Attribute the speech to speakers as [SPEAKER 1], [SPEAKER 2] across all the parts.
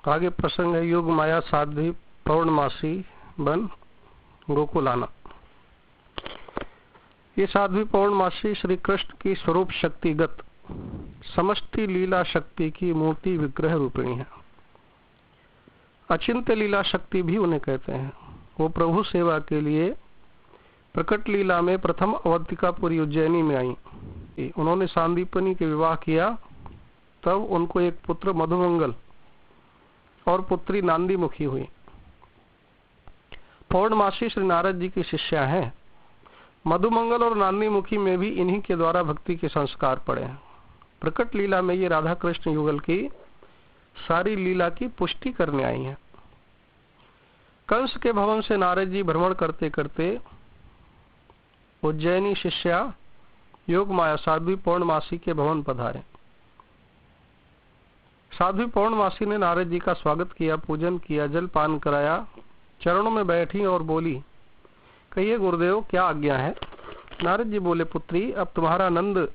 [SPEAKER 1] आगे प्रसंग है योग माया साध्वी पौर्णमासी बन गोकुल आना। ये साध्वी पौर्णमासी श्री कृष्ण की स्वरूप शक्तिगत समष्टि लीला शक्ति की मूर्ति विग्रह रूपिणी है। अचिंत्य लीला शक्ति भी उन्हें कहते हैं। वो प्रभु सेवा के लिए प्रकट लीला में प्रथम अवंतिकापुरी उज्जैनी में आई। उन्होंने सांदीपनी के विवाह किया, तब उनको एक पुत्र मधुमंगल और पुत्री नांदीमुखी हुई। पौर्णमासी श्री नारद जी की शिष्या हैं। मधुमंगल और नांदीमुखी में भी इन्हीं के द्वारा भक्ति के संस्कार पड़े हैं। प्रकट लीला में ये राधा कृष्ण युगल की सारी लीला की पुष्टि करने आई हैं। कंस के भवन से नारद जी भ्रमण करते करते उज्जैनी शिष्या योग माया साध्वी पौर्णमासी के भवन पधारे। साध्वी पौर्णमासी ने नारद जी का स्वागत किया, पूजन किया, जल पान कराया, चरणों में बैठी और बोली, कहिए गुरुदेव क्या आज्ञा है। नारद जी बोले, पुत्री अब तुम्हारा नंद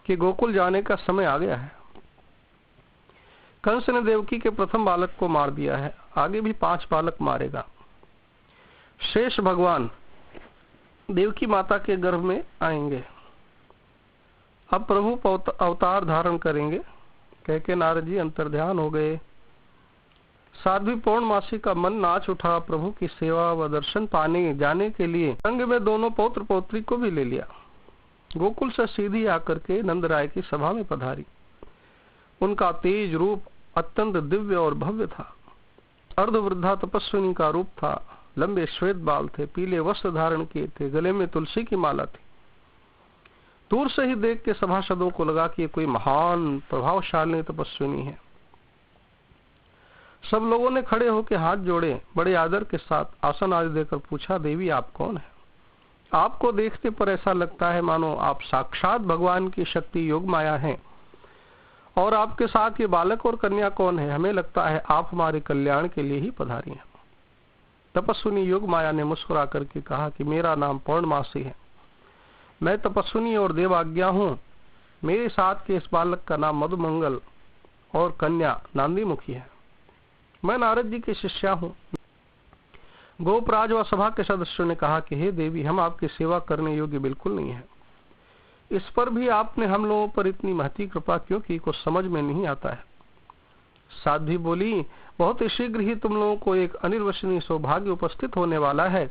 [SPEAKER 1] के गोकुल जाने का समय आ गया है। कंस ने देवकी के प्रथम बालक को मार दिया है, आगे भी 5 बालक मारेगा। शेष भगवान देवकी माता के गर्भ में आएंगे। अब प्रभु अवतार धारण करेंगे। कह के नारद जी अंतर्ध्यान हो गए। साध्वी पौर्णमासी का मन नाच उठा। प्रभु की सेवा व दर्शन पाने जाने के लिए संग में दोनों पौत्र पौत्री को भी ले लिया। गोकुल से सीधी आकर के नंद राय की सभा में पधारी। उनका तेज रूप अत्यंत दिव्य और भव्य था। अर्धवृद्धा तपस्विनी का रूप था। लंबे श्वेत बाल थे, पीले वस्त्र धारण किए थे, गले में तुलसी की माला थी। दूर से ही देख के सभासदों को लगा कि कोई महान प्रभावशाली तपस्विनी है। सब लोगों ने खड़े होकर हाथ जोड़े, बड़े आदर के साथ आसन आदि देकर पूछा, देवी आप कौन है? आपको देखने पर ऐसा लगता है मानो आप साक्षात भगवान की शक्ति योग माया हैं। और आपके साथ ये बालक और कन्या कौन है? हमें लगता है आप हमारे कल्याण के लिए ही पधारी हैं। तपस्विनी योग माया ने मुस्कुरा करके कहा कि मेरा नाम पौर्णमासी है। मैं तपस्विनी और देवाज्ञा हूँ। मेरे साथ के इस बालक का नाम मधुमंगल और कन्या नांदीमुखी है। मैं नारद जी की शिष्या हूँ। गोपराज व सभा के सदस्यों ने कहा कि हे देवी, हम आपकी सेवा करने योग्य बिल्कुल नहीं है। इस पर भी आपने हम लोगों पर इतनी महती कृपा क्यों की, कुछ समझ में नहीं आता है। साध्वी बोली, बहुत शीघ्र ही तुम लोगों को एक अनिर्वचनीय सौभाग्य उपस्थित होने वाला है,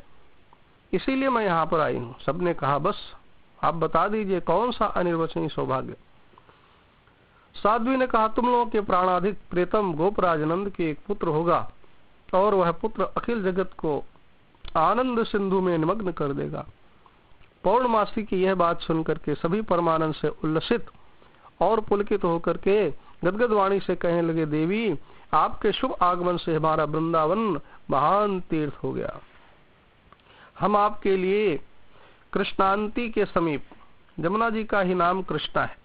[SPEAKER 1] इसीलिए मैं यहाँ पर आई हूँ। सबने कहा, बस आप बता दीजिए कौन सा अनिर्वचनीय सौभाग्य। साध्वी ने कहा, तुम लोगों के प्राणाधिक प्रेतम गोपराज नंद के एक पुत्र होगा और वह पुत्र अखिल जगत को आनंद सिंधु में निमग्न कर देगा। पौर्णमासी की यह बात सुनकर के सभी परमानंद से उल्लसित और पुलकित होकर के गदगद वाणी से कहने लगे, देवी आपके शुभ आगमन से हमारा वृंदावन महान तीर्थ हो गया। हम आपके लिए कृष्णांती के समीप, जमुना जी का ही नाम कृष्णा है,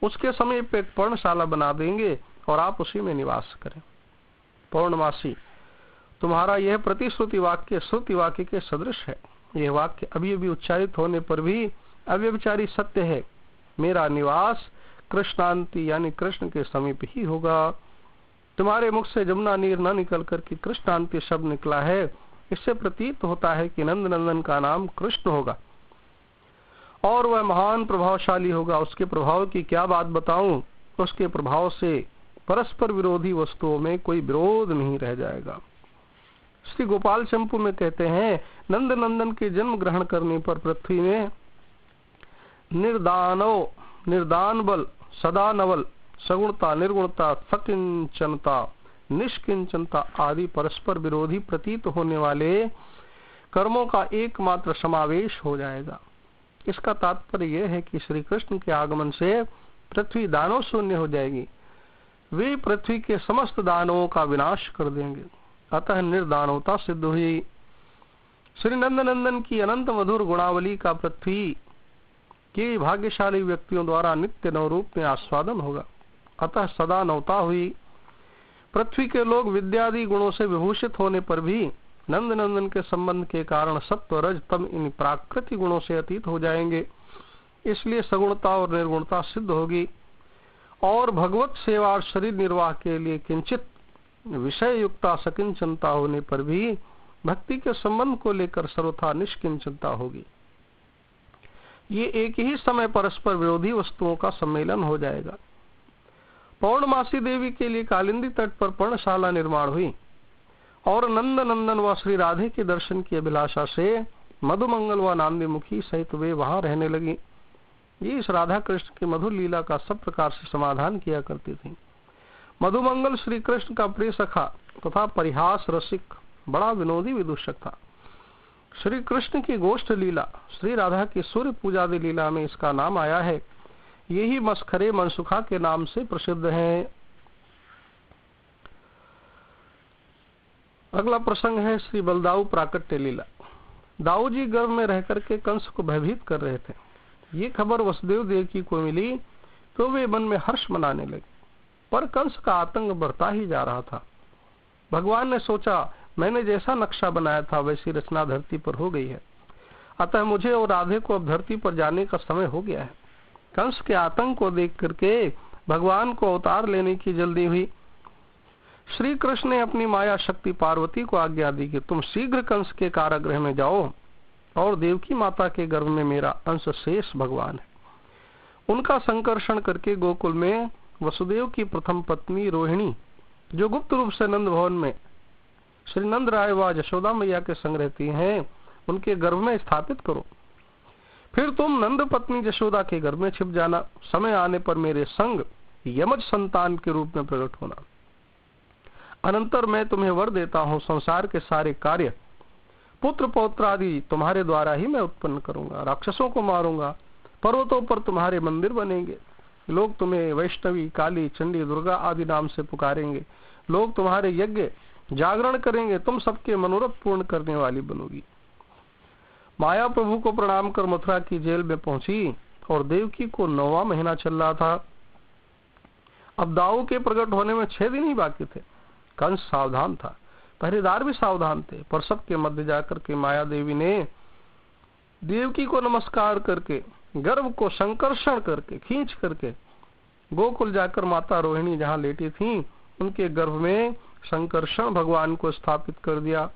[SPEAKER 1] उसके समीप एक पर्णशाला बना देंगे और आप उसी में निवास करें। पौर्णमासी, तुम्हारा यह प्रतिश्रुति वाक्य श्रुति वाक्य के सदृश है। यह वाक्य अभी अभी उच्चारित होने पर भी अव्यभिचारी सत्य है। मेरा निवास कृष्णांती यानी कृष्ण के समीप ही होगा। तुम्हारे मुख से जमुना नीर न निकल कर के कृष्णांती शब्द निकला है, इससे प्रतीत होता है कि नंद नंदन का नाम कृष्ण होगा और वह महान प्रभावशाली होगा। उसके प्रभाव की क्या बात बताऊं, उसके प्रभाव से परस्पर विरोधी वस्तुओं में कोई विरोध नहीं रह जाएगा। श्री गोपाल चंपू में कहते हैं, नंद नंदन के जन्म ग्रहण करने पर पृथ्वी में निर्दान बल, सदा नवल, सगुणता, निर्गुणता, सकिंचनता, निष्किंचनता आदि परस्पर विरोधी प्रतीत होने वाले कर्मों का एकमात्र समावेश हो जाएगा। इसका तात्पर्य यह है कि श्री कृष्ण के आगमन से पृथ्वी दानव शून्य हो जाएगी। वे पृथ्वी के समस्त दानवों का विनाश कर देंगे। अतः निर्दानवता सिद्ध हुई। श्री नंद नंदन की अनंत मधुर गुणावली का पृथ्वी के भाग्यशाली व्यक्तियों द्वारा नित्य नवरूप में आस्वादन होगा। अतः सदा नवता हुई। पृथ्वी के लोग विद्यादि गुणों से विभूषित होने पर भी नंद नंदन के संबंध के कारण सत्व रज तम इन प्राकृतिक गुणों से अतीत हो जाएंगे। इसलिए सगुणता और निर्गुणता सिद्ध होगी और भगवत सेवा और शरीर निर्वाह के लिए किंचित विषय युक्ता सकिंचनता होने पर भी भक्ति के संबंध को लेकर सर्वथा निष्किंचनता होगी। ये एक ही समय परस्पर विरोधी वस्तुओं का सम्मेलन हो जाएगा। पौर्णमासी देवी के लिए कालिंदी तट पर पर्णशाला निर्माण हुई और नंद नंदन व श्री राधे के दर्शन की अभिलाषा से मधुमंगल व नांदीमुखी सहित वे वहां रहने लगी। ये इस राधा कृष्ण की मधुर लीला का सब प्रकार से समाधान किया करती थी। मधुमंगल श्री कृष्ण का प्रिय सखा तथा परिहास रसिक बड़ा विनोदी विदूषक था। श्री कृष्ण की गोष्ठ लीला श्री राधा की सूर्य पूजादि लीला में इसका नाम आया है। यही मस्खरे मनसुखा के नाम से प्रसिद्ध है। अगला प्रसंग है श्री बलदाऊ प्राकट्य लीला। दाऊ जी गर्भ में रह करके कंस को भयभीत कर रहे थे। ये खबर वसुदेव देवकी को मिली तो वे मन में हर्ष मनाने लगे, पर कंस का आतंक बढ़ता ही जा रहा था। भगवान ने सोचा, मैंने जैसा नक्शा बनाया था वैसी रचना धरती पर हो गई है, अतः मुझे और राधे को अब धरती पर जाने का समय हो गया है। कंस के आतंक को देख करके भगवान को अवतार लेने की जल्दी हुई। श्री कृष्ण ने अपनी माया शक्ति पार्वती को आज्ञा दी कि तुम शीघ्र कंस के कारागृह में जाओ और देवकी माता के गर्भ में मेरा अंश शेष भगवान है, उनका संकर्षण करके गोकुल में वसुदेव की प्रथम पत्नी रोहिणी, जो गुप्त रूप से नंद भवन में श्री नंद राय व यशोदा मैया के संग रहती हैं, उनके गर्भ में स्थापित करो। फिर तुम नंद पत्नी यशोदा के गर्भ में छिप जाना। समय आने पर मेरे संग यमज संतान के रूप में प्रकट होना। अनंतर मैं तुम्हें वर देता हूँ, संसार के सारे कार्य पुत्र पौत्र आदि तुम्हारे द्वारा ही मैं उत्पन्न करूंगा। राक्षसों को मारूंगा, पर्वतों पर तुम्हारे मंदिर बनेंगे, लोग तुम्हें वैष्णवी, काली, चंडी, दुर्गा आदि नाम से पुकारेंगे। लोग तुम्हारे यज्ञ जागरण करेंगे, तुम सबके मनोरथ पूर्ण करने वाली बनोगी। माया प्रभु को प्रणाम कर मथुरा की जेल में पहुंची और देवकी को 9वां महीना चल रहा था। अब दाऊ के प्रकट होने में 6 दिन ही बाकी थे। कंस सावधान था, पहरेदार भी सावधान थे, पर सबके मध्य जाकर के माया देवी ने देवकी को नमस्कार करके गर्भ को संकर्षण करके खींच करके गोकुल जाकर माता रोहिणी जहाँ लेटी थी उनके गर्भ में संकर्षण भगवान को स्थापित कर दिया।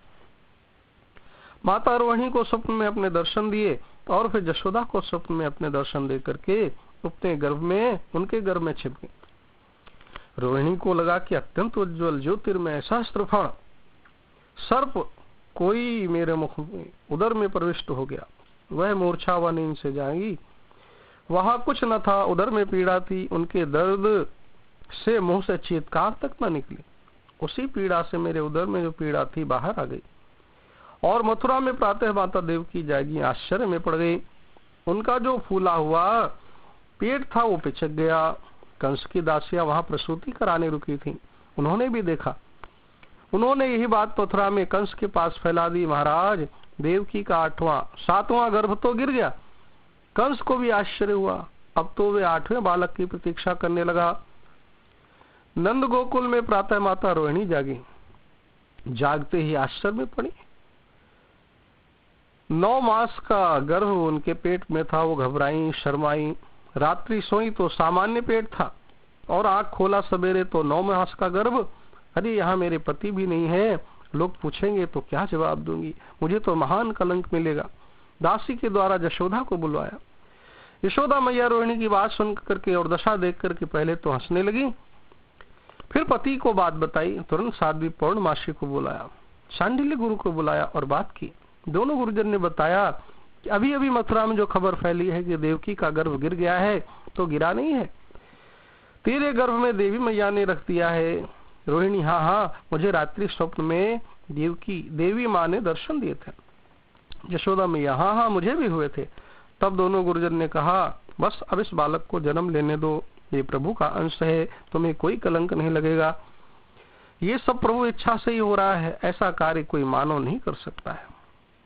[SPEAKER 1] माता रोहिणी को स्वप्न में अपने दर्शन दिए और फिर यशोदा को स्वप्न में अपने दर्शन दे करके अपने गर्भ में उनके गर्भ में छिप गई। रोहिणी को लगा कि अत्यंत उज्ज्वल ज्योतिर्मय सहस्त्रफण सर्प कोई मेरे मुख में उदर में प्रविष्ट हो गया। वह मूर्छा व नींद से जाएगी। वहां कुछ न था, उदर में पीड़ा थी। उनके दर्द से मुंह से चीत्कार तक न निकली। उसी पीड़ा से मेरे उदर में जो पीड़ा थी बाहर आ गई। और मथुरा में प्रातः माता देवकी जागी आश्चर्य में पड़ गई। उनका जो फूला हुआ पेट था वो पिचक गया। कंस की दासियां वहां प्रसूति कराने रुकी थी, उन्होंने भी देखा। उन्होंने यही बात मथुरा में कंस के पास फैला दी। महाराज, देवकी का 7वां गर्भ तो गिर गया। कंस को भी आश्चर्य हुआ। अब तो वे 8वें बालक की प्रतीक्षा करने लगा। नंद गोकुल में प्रातः माता रोहिणी जागी। जागते ही आश्चर्य में पड़ी। 9 मास का गर्भ उनके पेट में था। वो घबराई, शर्माई। रात्रि सोई तो सामान्य पेट था और आंख खोला सवेरे तो 9 मास का गर्भ। अरे यहाँ मेरे पति भी नहीं है, लोग पूछेंगे तो क्या जवाब दूंगी, मुझे तो महान कलंक मिलेगा। दासी के द्वारा यशोदा को बुलवाया। यशोदा मैया रोहिणी की बात सुन करके और दशा देख करके पहले तो हंसने लगी, फिर पति को बात बताई। तुरंत साध्वी पौर्णमासी को बुलाया, शांडिल्य गुरु को बुलाया और बात की। दोनों गुरुजन ने बताया कि अभी अभी मथुरा में जो खबर फैली है कि देवकी का गर्भ गिर गया है, तो गिरा नहीं है, तेरे गर्भ में देवी मैया ने रख दिया है। रोहिणी, हाँ, मुझे रात्रि स्वप्न में देवी माँ ने दर्शन दिए थे। यशोदा मैया, हाँ, मुझे भी हुए थे। तब दोनों गुरुजन ने कहा, बस अब इस बालक को जन्म लेने दो, ये प्रभु का अंश है, तुम्हें कोई कलंक नहीं लगेगा। ये सब प्रभु इच्छा से ही हो रहा है, ऐसा कार्य कोई मानव नहीं कर सकता है।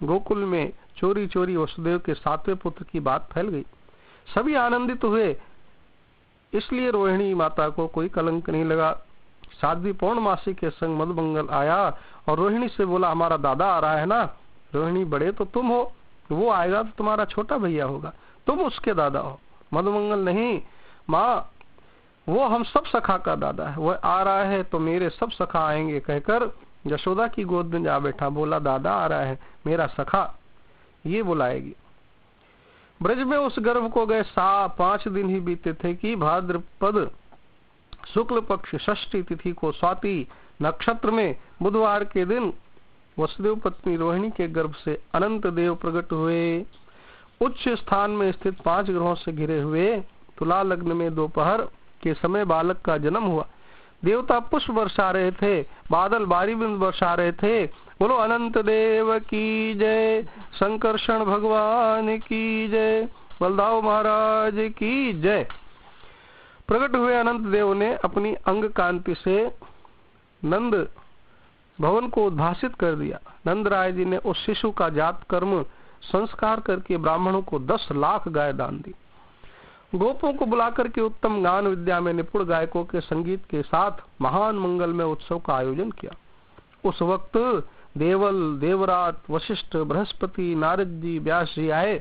[SPEAKER 1] गोकुल में चोरी चोरी वसुदेव के 7वें पुत्र की बात फैल गई। सभी आनंदित हुए, इसलिए रोहिणी माता को कोई कलंक नहीं लगा। साध्वी पौर्णमासी के संग मधुमंगल आया और रोहिणी से बोला, हमारा दादा आ रहा है ना। रोहिणी, बड़े तो तुम हो, वो आएगा तो तुम्हारा छोटा भैया होगा, तुम उसके दादा हो। मधुमंगल, नहीं माँ, वो हम सब सखा का दादा है, वह आ रहा है तो मेरे सब सखा आएंगे कहकर यशोदा की गोद में जा बैठा। बोला दादा आ रहा है मेरा सखा, ये बुलाएगी। ब्रज में उस गर्भ को गए 5 दिन ही बीते थे कि भाद्रपद शुक्ल पक्ष षष्ठी तिथि को स्वाति नक्षत्र में बुधवार के दिन वसुदेव पत्नी रोहिणी के गर्भ से अनंत देव प्रकट हुए। उच्च स्थान में स्थित 5 ग्रहों से घिरे हुए तुला लग्न में दोपहर के समय बालक का जन्म हुआ। देवता पुष्प बरसा रहे थे, बादल बारी बिंद बरसा रहे थे। बोलो अनंत देव की जय, संकर्षण भगवान की जय, बलदाव महाराज की जय। प्रकट हुए अनंत देव ने अपनी अंग कांति से नंद भवन को उद्भासित कर दिया। नंद राय जी ने उस शिशु का जात कर्म संस्कार करके ब्राह्मणों को 10 लाख गाय दान दी। गोपों को बुलाकर के उत्तम गान विद्या में निपुण गायकों के संगीत के साथ महान मंगलमय उत्सव का आयोजन किया। उस वक्त देवल, देवरात, वशिष्ठ, बृहस्पति, नारद जी, व्यास जी आए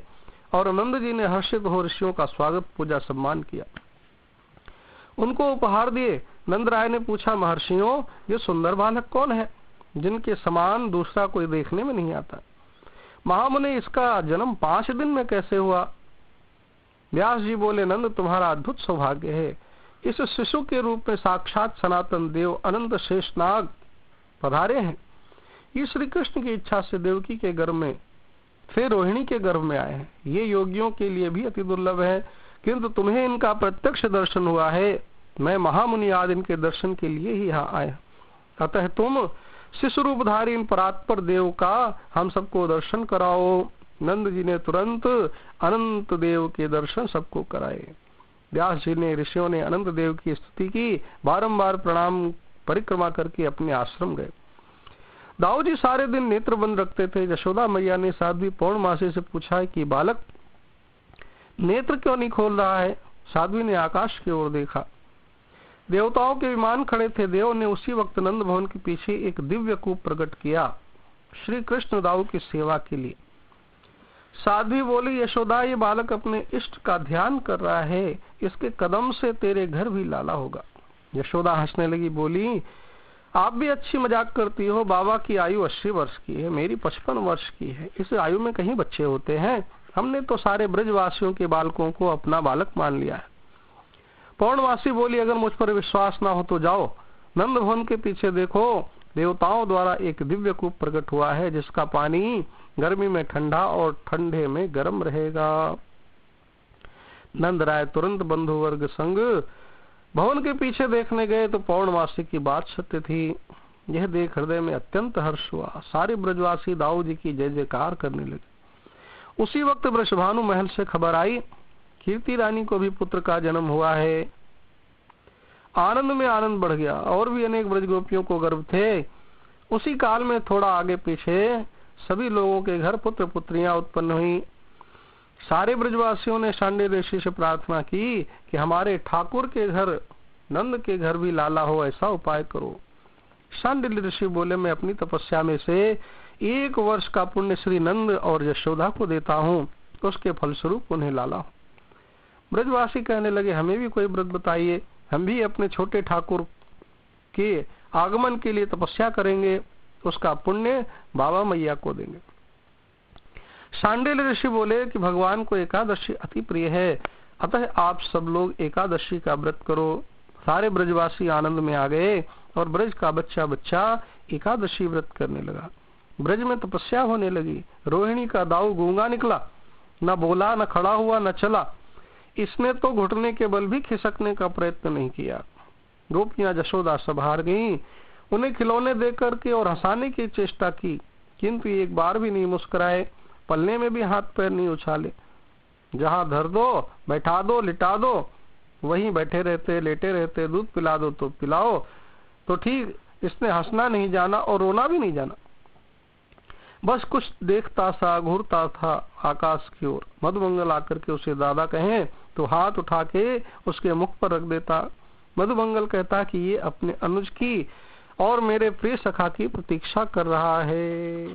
[SPEAKER 1] और नंद जी ने हर्षित हो ऋषियों का स्वागत पूजा सम्मान किया, उनको उपहार दिए। नंद राय ने पूछा महर्षियों ये सुंदर बालक कौन है जिनके समान दूसरा कोई देखने में नहीं आता? महामुनि इसका जन्म 5 दिन में कैसे हुआ? व्यास जी बोले नंद तुम्हारा अद्भुत सौभाग्य है। इस शिशु के रूप में साक्षात सनातन देव अनंत शेषनाग पधारे हैं। ये श्री कृष्ण की इच्छा से देवकी के गर्भ में फिर रोहिणी के गर्भ में आए हैं। ये योगियों के लिए भी अति दुर्लभ है, किंतु तुम्हें इनका प्रत्यक्ष दर्शन हुआ है। मैं महामुनि आदि इनके दर्शन के लिए ही यहाँ आया, अतः तुम शिशु रूपधारी इन परात्पर देव का हम सबको दर्शन कराओ। नंद जी ने तुरंत अनंत देव के दर्शन सबको कराए। व्यास जी ने, ऋषियों ने अनंत देव की स्तुति की, बारंबार प्रणाम परिक्रमा करके अपने आश्रम गए। दाऊ जी सारे दिन नेत्र बंद रखते थे। यशोदा मैया ने साध्वी पौर्णमासी से पूछा कि बालक नेत्र क्यों नहीं खोल रहा है? साध्वी ने आकाश की ओर देखा। देवताओं के विमान खड़े थे। देव ने उसी वक्त नंद भवन के पीछे एक दिव्य कूप प्रकट किया श्री कृष्ण दाऊ की सेवा के लिए। साध्वी बोली यशोदा ये बालक अपने इष्ट का ध्यान कर रहा है, इसके कदम से तेरे घर भी लाला होगा। यशोदा हंसने लगी, बोली आप भी अच्छी मजाक करती हो। बाबा की आयु 80 वर्ष की है, मेरी 55 वर्ष की है। इस आयु में कहीं बच्चे होते हैं? हमने तो सारे ब्रजवासियों के बालकों को अपना बालक मान लिया है। पौर्णमासी बोली अगर मुझ पर विश्वास ना हो तो जाओ नंद भवन के पीछे देखो, देवताओं द्वारा एक दिव्य कूप प्रकट हुआ है जिसका पानी गर्मी में ठंडा और ठंडे में गर्म रहेगा। नंद राय तुरंत बंधु वर्ग संग भवन के पीछे देखने गए तो पौर्णमासी की बात सत्य थी। यह देख हृदय में अत्यंत हर्ष हुआ। सारे ब्रजवासी दाऊ जी की जय जयकार करने लगे। उसी वक्त वृषभानु महल से खबर आई कीर्ति रानी को भी पुत्र का जन्म हुआ है। आनंद में आनंद बढ़ गया। और भी अनेक ब्रजगोपियों को गर्भ थे। उसी काल में थोड़ा आगे पीछे सभी लोगों के घर पुत्र पुत्रियां उत्पन्न हुई। सारे ब्रजवासियों ने शांडिल ऋषि से प्रार्थना की कि हमारे ठाकुर के घर नंद के घर भी लाला हो, ऐसा उपाय करो। शांडिल ऋषि बोले मैं अपनी तपस्या में से 1 वर्ष का पुण्य श्री नंद और यशोदा को देता हूँ, उसके फलस्वरूप उन्हें लाला हो। ब्रजवासी कहने लगे हमें भी कोई व्रत बताइए, हम भी अपने छोटे ठाकुर के आगमन के लिए तपस्या करेंगे, उसका पुण्य बाबा मैया को देंगे। शांडिल ऋषि बोले कि भगवान को एकादशी अति प्रिय है, अतः आप सब लोग एकादशी का व्रत करो। सारे ब्रजवासी आनंद में आ गए और ब्रज का बच्चा बच्चा एकादशी व्रत करने लगा। ब्रज में तपस्या होने लगी। रोहिणी का दाऊ गूंगा निकला, न बोला, न खड़ा हुआ, न चला। इसने तो घुटने के बल भी खिसकने का प्रयत्न नहीं किया। गोपियां जशोदा सब हार गईं। उन्हें खिलौने देकर के और हंसाने की चेष्टा की, किंतु एक बार भी नहीं मुस्कुराए, पलने में भी हाथ पैर नहीं उछाले। जहां धर दो, बैठा दो, लिटा दो, वहीं बैठे रहते, लेटे रहते। दूध पिला दो तो पिलाओ तो ठीक, इसने हंसना नहीं जाना और रोना भी नहीं जाना। बस कुछ देखता सा, घूरता था आकाश की ओर। मधुमंगल आकर के उसे दादा कहें तो हाथ उठा के उसके मुख पर रख देता। मधुमंगल कहता कि ये अपने अनुज की और मेरे प्रिय सखा की प्रतीक्षा कर रहा है।